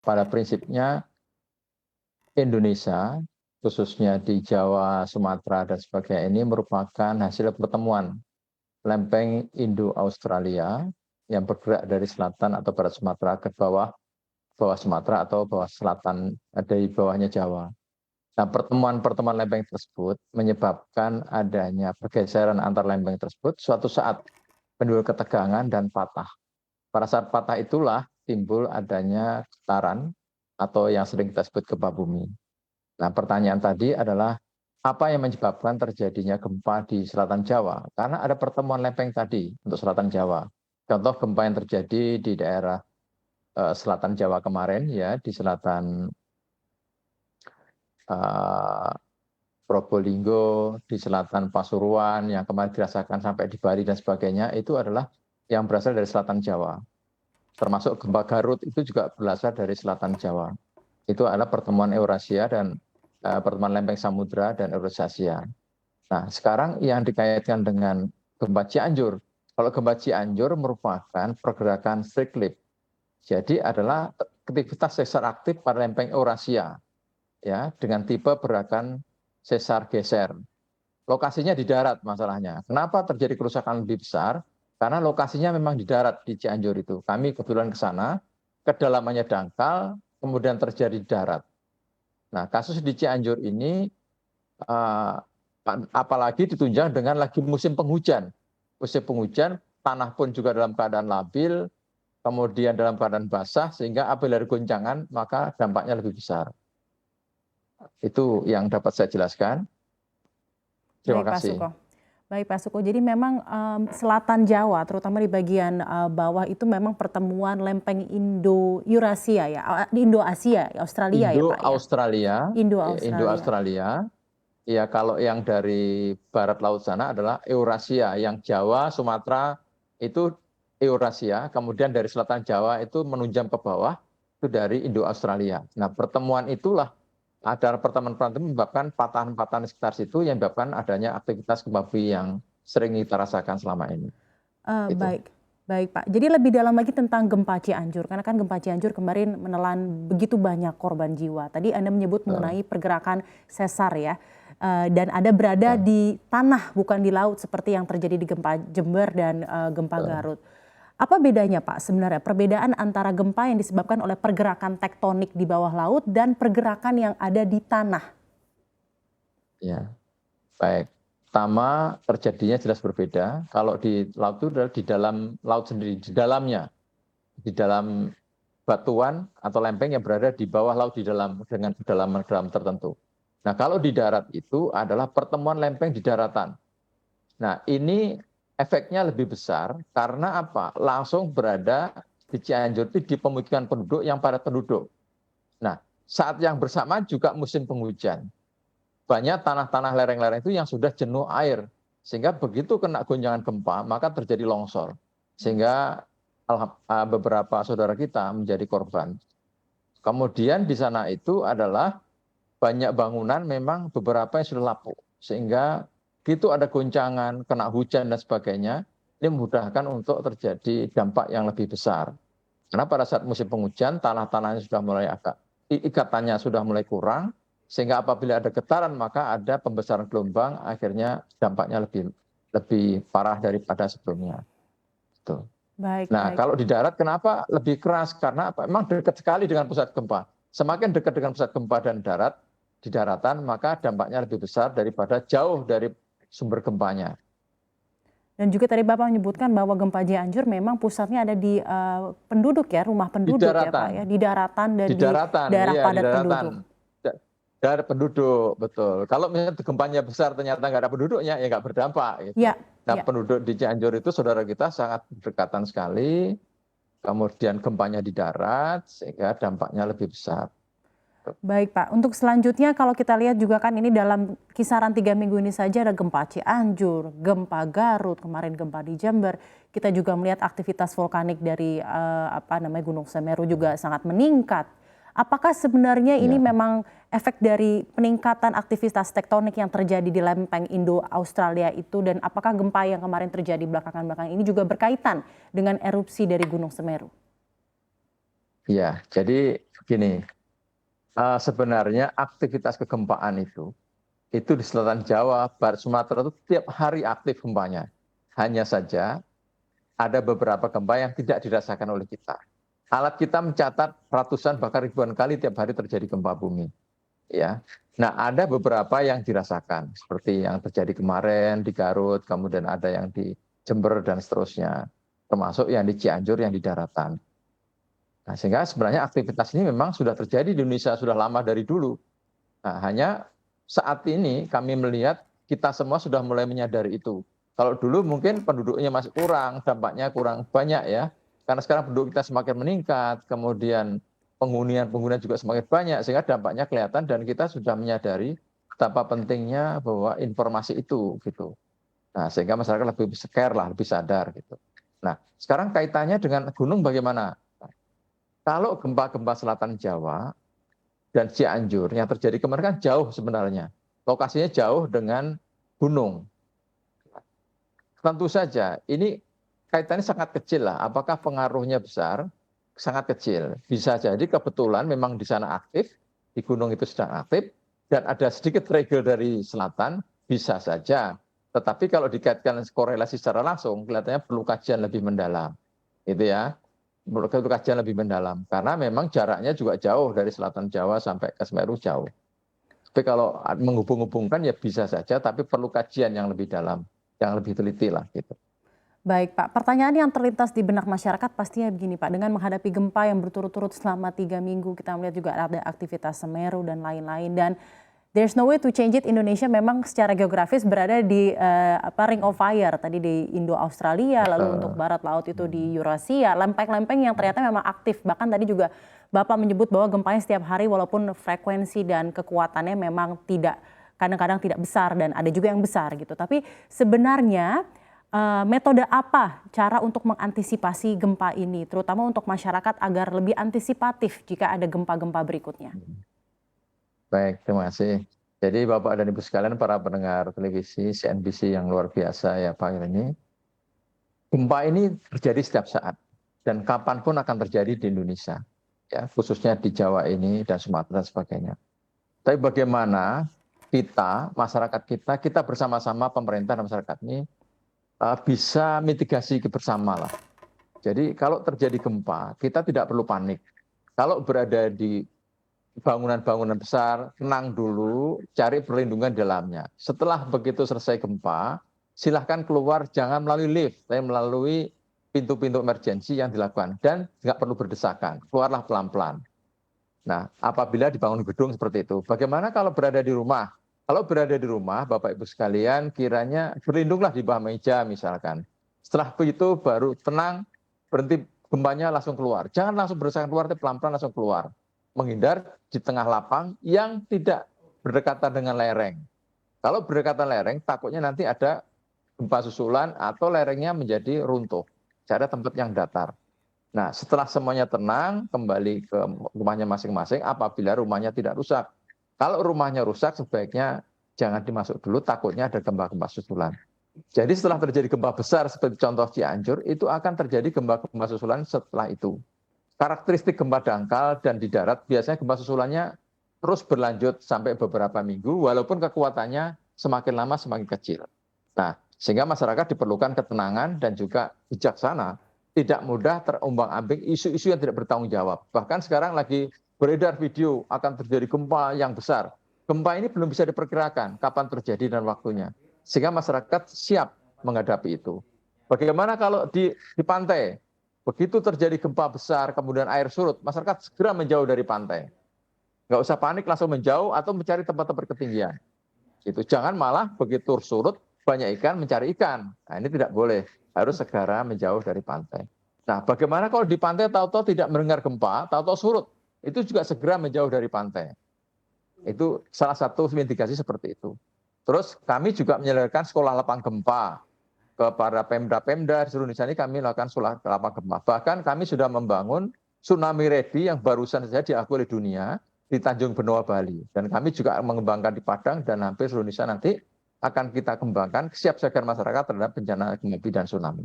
pada prinsipnya Indonesia, khususnya di Jawa, Sumatera, dan sebagainya ini merupakan hasil pertemuan lempeng Indo-Australia yang bergerak dari selatan atau barat Sumatera ke bawah Sumatera atau bawah selatan dari bawahnya Jawa. Nah, pertemuan-pertemuan lempeng tersebut menyebabkan adanya pergeseran antar lempeng tersebut suatu saat menimbulkan ketegangan dan patah. Pada saat patah itulah timbul adanya getaran atau yang sering kita sebut gempa bumi. Nah, pertanyaan tadi adalah apa yang menyebabkan terjadinya gempa di selatan Jawa? Karena ada pertemuan lempeng tadi untuk selatan Jawa. Contoh gempa yang terjadi di daerah selatan Jawa kemarin ya, di selatan Probolinggo, di selatan Pasuruan, yang kemarin dirasakan sampai di Bali dan sebagainya, itu adalah yang berasal dari selatan Jawa. Termasuk gempa Garut itu juga berasal dari selatan Jawa. Itu adalah pertemuan Eurasia dan pertemuan lempeng samudra dan Eurasia. Nah, sekarang yang dikaitkan dengan gempa Cianjur. Kalau gempa Cianjur merupakan pergerakan cyclic. Jadi adalah aktivitas sesar aktif pada lempeng Eurasia, ya, dengan tipe gerakan sesar geser. Lokasinya di darat masalahnya. Kenapa terjadi kerusakan lebih besar? Karena lokasinya memang di darat di Cianjur itu. Kami kebetulan ke sana, kedalamannya dangkal, kemudian terjadi di darat. Nah, kasus di Cianjur ini apalagi ditunjang dengan lagi musim penghujan. Musim penghujan, tanah pun juga dalam keadaan labil, kemudian dalam keadaan basah, sehingga apabila ada goncangan, maka dampaknya lebih besar. Itu yang dapat saya jelaskan. Terima Baik, Pak kasih. Suko. Baik, Pak Suko. Jadi memang selatan Jawa, terutama di bagian bawah itu memang pertemuan lempeng Indo-Eurasia ya, Indo-Asia, Australia ya Pak ya? Indo-Australia, Indo-Australia. Indo-Australia. Ya, kalau yang dari barat laut sana adalah Eurasia, yang Jawa, Sumatera itu Eurasia, kemudian dari selatan Jawa itu menunjam ke bawah itu dari Indo-Australia. Nah, pertemuan itulah ada pertemuan-pertemuan menyebabkan patahan-patahan di sekitar situ yang menyebabkan adanya aktivitas gempa bumi yang sering kita rasakan selama ini. Itu. Baik, baik Pak. Jadi lebih dalam lagi tentang gempa Cianjur, karena kan gempa Cianjur kemarin menelan begitu banyak korban jiwa. Tadi Anda menyebut mengenai pergerakan sesar ya, dan ada berada di tanah bukan di laut seperti yang terjadi di gempa Jember dan gempa Garut. Apa bedanya Pak sebenarnya perbedaan antara gempa yang disebabkan oleh pergerakan tektonik di bawah laut dan pergerakan yang ada di tanah? Ya, baik. Pertama, terjadinya jelas berbeda. Kalau di laut itu adalah di dalam laut sendiri, di dalamnya, di dalam batuan atau lempeng yang berada di bawah laut di dalam dengan kedalaman tertentu. Nah, kalau di darat itu adalah pertemuan lempeng di daratan. Nah, ini efeknya lebih besar karena apa? Langsung berada di Cianjur itu di pemukiman penduduk yang padat penduduk. Nah, saat yang bersamaan juga musim penghujan. Banyak tanah-tanah lereng-lereng itu yang sudah jenuh air. Sehingga begitu kena goncangan gempa, maka terjadi longsor. Sehingga beberapa saudara kita menjadi korban. Kemudian di sana itu adalah banyak bangunan memang beberapa yang sudah lapuk. Sehingga begitu ada goncangan, kena hujan dan sebagainya, ini memudahkan untuk terjadi dampak yang lebih besar. Karena pada saat musim penghujan, tanah-tanahnya sudah mulai ikatannya sudah mulai kurang, sehingga apabila ada getaran maka ada pembesaran gelombang, akhirnya dampaknya lebih parah daripada sebelumnya. Tuh. Baik, Nah, baik. kalau di darat kenapa lebih keras? Karena apa? Memang dekat sekali dengan pusat gempa. Semakin dekat dengan pusat gempa dan darat, di daratan, maka dampaknya lebih besar daripada jauh dari sumber gempanya. Dan juga tadi Bapak menyebutkan bahwa gempa Cianjur memang pusatnya ada di penduduk ya, rumah Di penduduk ya Pak daratan, ya, di daratan dan di di daratan, daerah iya di padat daratan. penduduk. Dari penduduk, betul. Kalau misalnya gempanya besar ternyata nggak ada penduduknya, ya nggak berdampak gitu. Ya, Nah, ya. penduduk di Cianjur itu saudara kita sangat berdekatan sekali, kemudian gempanya di darat, sehingga dampaknya lebih besar. Baik Pak, untuk selanjutnya kalau kita lihat juga kan ini dalam kisaran 3 minggu ini saja ada gempa Cianjur, gempa Garut, kemarin gempa di Jember. Kita juga melihat aktivitas vulkanik dari Gunung Semeru juga sangat meningkat. Apakah sebenarnya ini Ya. memang efek dari peningkatan aktivitas tektonik yang terjadi di lempeng Indo-Australia itu, dan apakah gempa yang kemarin terjadi belakangan-belakangan ini juga berkaitan dengan erupsi dari Gunung Semeru? Ya, jadi gini, sebenarnya aktivitas kegempaan itu di selatan Jawa, Barat Sumatera itu tiap hari aktif gempanya. Hanya saja ada beberapa gempa yang tidak dirasakan oleh kita. Alat kita mencatat ratusan bahkan ribuan kali tiap hari terjadi gempa bumi. Ya. Nah, ada beberapa yang dirasakan seperti yang terjadi kemarin di Garut, kemudian ada yang di Jember dan seterusnya, termasuk yang di Cianjur yang di daratan. Nah, sehingga sebenarnya aktivitas ini memang sudah terjadi di Indonesia sudah lama dari dulu. Nah, hanya saat ini kami melihat kita semua sudah mulai menyadari itu. Kalau dulu mungkin penduduknya masih kurang, dampaknya kurang banyak ya. Karena sekarang penduduk kita semakin meningkat, kemudian penghunian juga semakin banyak, sehingga dampaknya kelihatan dan kita sudah menyadari betapa pentingnya bahwa informasi itu gitu. Nah, sehingga masyarakat lebih care lah, lebih sadar gitu. Nah, sekarang kaitannya dengan gunung bagaimana? Kalau gempa-gempa selatan Jawa dan Cianjur yang terjadi kemarin kan jauh sebenarnya. Lokasinya jauh dengan gunung. Tentu saja ini kaitannya sangat kecil lah. Apakah pengaruhnya besar? Sangat kecil. Bisa jadi kebetulan memang di sana aktif, di gunung itu sedang aktif, dan ada sedikit trigger dari selatan, bisa saja. Tetapi kalau dikaitkan korelasi secara langsung, kelihatannya perlu kajian lebih mendalam. Itu ya. Perlu kajian lebih mendalam karena memang jaraknya juga jauh dari selatan Jawa sampai ke Semeru jauh. Tapi kalau menghubung-hubungkan ya bisa saja, tapi perlu kajian yang lebih dalam, yang lebih teliti lah gitu. Baik Pak, pertanyaan yang terlintas di benak masyarakat pastinya begini Pak, dengan menghadapi gempa yang berturut-turut selama 3 minggu, kita melihat juga ada aktivitas Semeru dan lain-lain, dan there's no way to change it. Indonesia memang secara geografis berada di Ring of Fire, tadi di Indo-Australia, lalu untuk barat laut itu di Eurasia, lempeng-lempeng yang ternyata memang aktif. Bahkan tadi juga Bapak menyebut bahwa gempanya setiap hari walaupun frekuensi dan kekuatannya memang tidak, kadang-kadang tidak besar dan ada juga yang besar gitu. Tapi sebenarnya metode apa cara untuk mengantisipasi gempa ini, terutama untuk masyarakat agar lebih antisipatif jika ada gempa-gempa berikutnya? Baik, terima kasih. Jadi Bapak dan Ibu sekalian, para pendengar televisi CNBC yang luar biasa ya Pak ini, gempa ini terjadi setiap saat dan kapanpun akan terjadi di Indonesia, ya khususnya di Jawa ini dan Sumatera dan sebagainya. Tapi bagaimana kita, masyarakat kita bersama-sama pemerintah dan masyarakat ini bisa mitigasi bersama lah. Jadi kalau terjadi gempa, kita tidak perlu panik. Kalau berada di bangunan-bangunan besar, tenang dulu, cari perlindungan di dalamnya. Setelah begitu selesai gempa, silahkan keluar, jangan melalui lift, tapi melalui pintu-pintu emergensi yang dilakukan. Dan nggak perlu berdesakan, keluarlah pelan-pelan. Nah, apabila dibangun gedung seperti itu, bagaimana kalau berada di rumah? Kalau berada di rumah, Bapak Ibu sekalian, kiranya berlindunglah di bawah meja misalkan. Setelah itu baru tenang, berhenti gempanya langsung keluar. Jangan langsung berdesakan keluar, tapi pelan-pelan langsung keluar. Menghindar di tengah lapang yang tidak berdekatan dengan lereng. Kalau berdekatan lereng, takutnya nanti ada gempa susulan atau lerengnya menjadi runtuh. Cari tempat yang datar. Nah, setelah semuanya tenang, kembali ke rumahnya masing-masing apabila rumahnya tidak rusak. Kalau rumahnya rusak, sebaiknya jangan dimasuk dulu, takutnya ada gempa-gempa susulan. Jadi setelah terjadi gempa besar seperti contoh Cianjur, itu akan terjadi gempa-gempa susulan setelah itu. Karakteristik gempa dangkal dan di darat, biasanya gempa susulannya terus berlanjut sampai beberapa minggu, walaupun kekuatannya semakin lama semakin kecil. Nah, sehingga masyarakat diperlukan ketenangan dan juga bijaksana, tidak mudah terombang-ambing isu-isu yang tidak bertanggung jawab. Bahkan sekarang lagi beredar video akan terjadi gempa yang besar. Gempa ini belum bisa diperkirakan kapan terjadi dan waktunya. Sehingga masyarakat siap menghadapi itu. Bagaimana kalau di pantai? Begitu terjadi gempa besar, kemudian air surut, masyarakat segera menjauh dari pantai. Nggak usah panik, langsung menjauh atau mencari tempat-tempat ketinggian. Itu jangan malah begitu surut, banyak ikan mencari ikan. Nah, ini tidak boleh. Harus segera menjauh dari pantai. Nah, bagaimana kalau di pantai tahu-tahu tidak mendengar gempa, tahu-tahu surut? Itu juga segera menjauh dari pantai. Itu salah satu mitigasi seperti itu. Terus kami juga menyelenggarakan sekolah lapang gempa kepada Pemda-Pemda di seluruh Indonesia ini, kami melakukan sekolah lapang gempa. Bahkan kami sudah membangun tsunami ready yang barusan saja diakui oleh dunia di Tanjung Benoa, Bali. Dan kami juga mengembangkan di Padang dan hampir seluruh Indonesia nanti akan kita kembangkan kesiapsiagaan masyarakat terhadap bencana gempa dan tsunami.